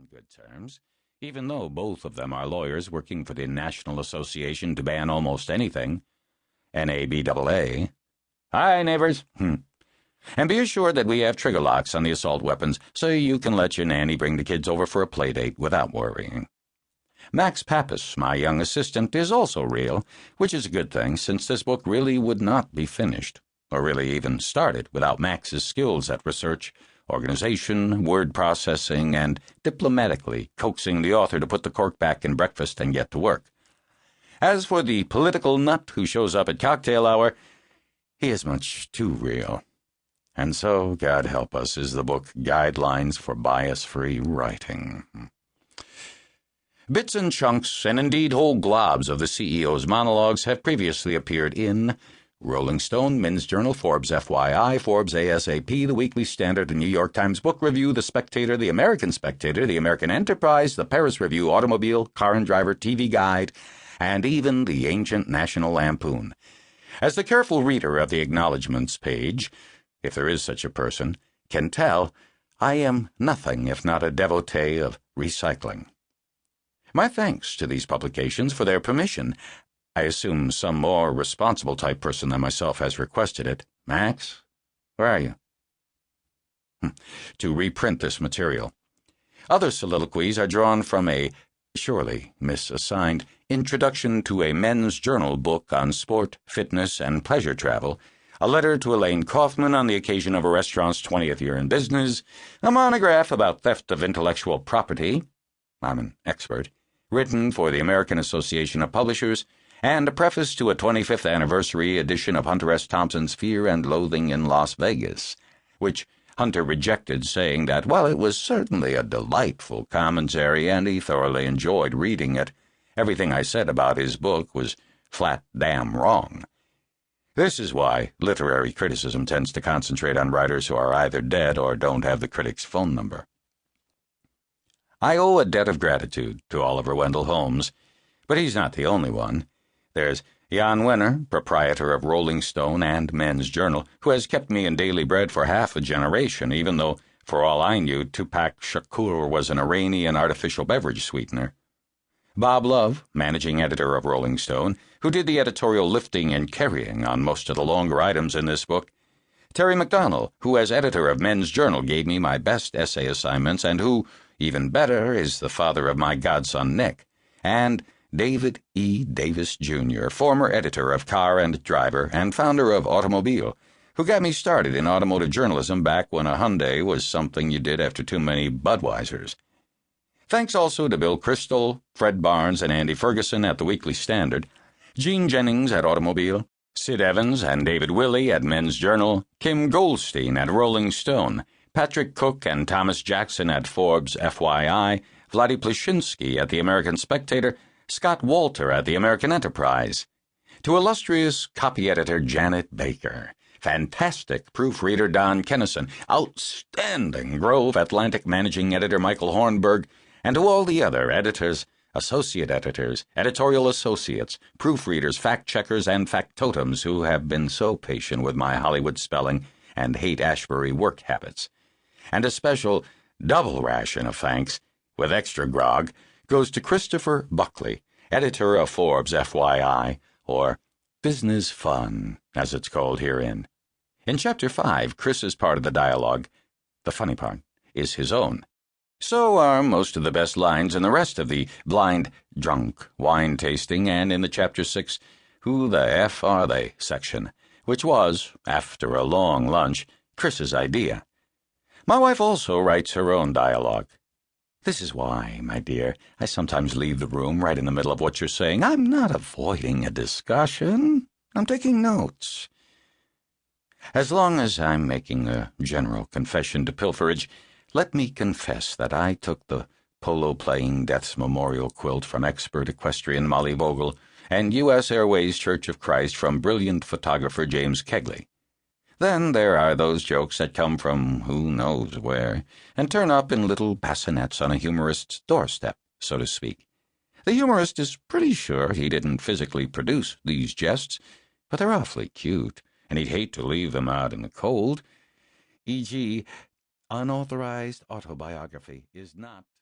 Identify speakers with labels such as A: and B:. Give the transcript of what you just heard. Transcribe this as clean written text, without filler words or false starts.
A: on good terms, even though both of them are lawyers working for the National Association to ban almost anything. NABAA. Hi, neighbors. And be assured that we have trigger locks on the assault weapons, so you can let your nanny bring the kids over for a play date without worrying. Max Pappas, my young assistant, is also real, which is a good thing, since this book really would not be finished, or really even started, without Max's skills at research, organization, word processing, and diplomatically coaxing the author to put the cork back in breakfast and get to work. As for the political nut who shows up at cocktail hour, he is much too real. And so, God help us, is the book Guidelines for Bias-Free Writing. Bits and chunks, and indeed whole globs of the CEO's monologues have previously appeared in Rolling Stone, Men's Journal, Forbes FYI, Forbes ASAP, The Weekly Standard, The New York Times Book Review, The Spectator, The American Spectator, The American Enterprise, The Paris Review, Automobile, Car and Driver, TV Guide, and even the ancient National Lampoon. As the careful reader of the acknowledgments page, if there is such a person, can tell, I am nothing if not a devotee of recycling. My thanks to these publications for their permission. I assume some more responsible type person than myself has requested it. Max, where are you? To reprint this material. Other soliloquies are drawn from a, surely misassigned, introduction to a men's journal book on sport, fitness, and pleasure travel, a letter to Elaine Kaufman on the occasion of a restaurant's 20th year in business, a monograph about theft of intellectual property, I'm an expert, written for the American Association of Publishers, and a preface to a 25th anniversary edition of Hunter S. Thompson's Fear and Loathing in Las Vegas, which Hunter rejected, saying that, while it was certainly a delightful commentary and he thoroughly enjoyed reading it, everything I said about his book was flat damn wrong. This is why literary criticism tends to concentrate on writers who are either dead or don't have the critic's phone number. I owe a debt of gratitude to Oliver Wendell Holmes, but he's not the only one. There's Jan Wenner, proprietor of Rolling Stone and Men's Journal, who has kept me in daily bread for half a generation, even though, for all I knew, Tupac Shakur was an Iranian artificial beverage sweetener. Bob Love, managing editor of Rolling Stone, who did the editorial lifting and carrying on most of the longer items in this book. Terry McDonnell, who as editor of Men's Journal gave me my best essay assignments and who, even better, is the father of my godson Nick. And David E. Davis, Jr., former editor of Car and Driver and founder of Automobile, who got me started in automotive journalism back when a Hyundai was something you did after too many Budweisers. Thanks also to Bill Crystal, Fred Barnes, and Andy Ferguson at the Weekly Standard, Gene Jennings at Automobile, Sid Evans and David Willey at Men's Journal, Kim Goldstein at Rolling Stone, Patrick Cook and Thomas Jackson at Forbes FYI, Vladimir Plishinsky at the American Spectator, Scott Walter at the American Enterprise. To illustrious copy editor Janet Baker, fantastic proofreader Don Kennison, outstanding Grove Atlantic managing editor Michael Hornberg, and to all the other editors, associate editors, editorial associates, proofreaders, fact-checkers, and factotums who have been so patient with my Hollywood spelling and Haight-Ashbury work habits. And a special double ration of thanks, with extra grog, goes to Christopher Buckley, editor of Forbes FYI, or Business Fun, as it's called herein. In Chapter 5, Chris's part of the dialogue, the funny part, is his own. So are most of the best lines in the rest of the blind, drunk, wine tasting, and in the Chapter 6, Who the F Are They section, which was, after a long lunch, Chris's idea. My wife also writes her own dialogue. This is why, my dear, I sometimes leave the room right in the middle of what you're saying. I'm not avoiding a discussion. I'm taking notes. As long as I'm making a general confession to pilferage, let me confess that I took the polo-playing Death's Memorial quilt from expert equestrian Molly Vogel and U.S. Airways Church of Christ from brilliant photographer James Kegley. Then there are those jokes that come from who knows where and turn up in little bassinets on a humorist's doorstep, so to speak. The humorist is pretty sure he didn't physically produce these jests, but they're awfully cute, and he'd hate to leave them out in the cold. E.g., unauthorized autobiography is not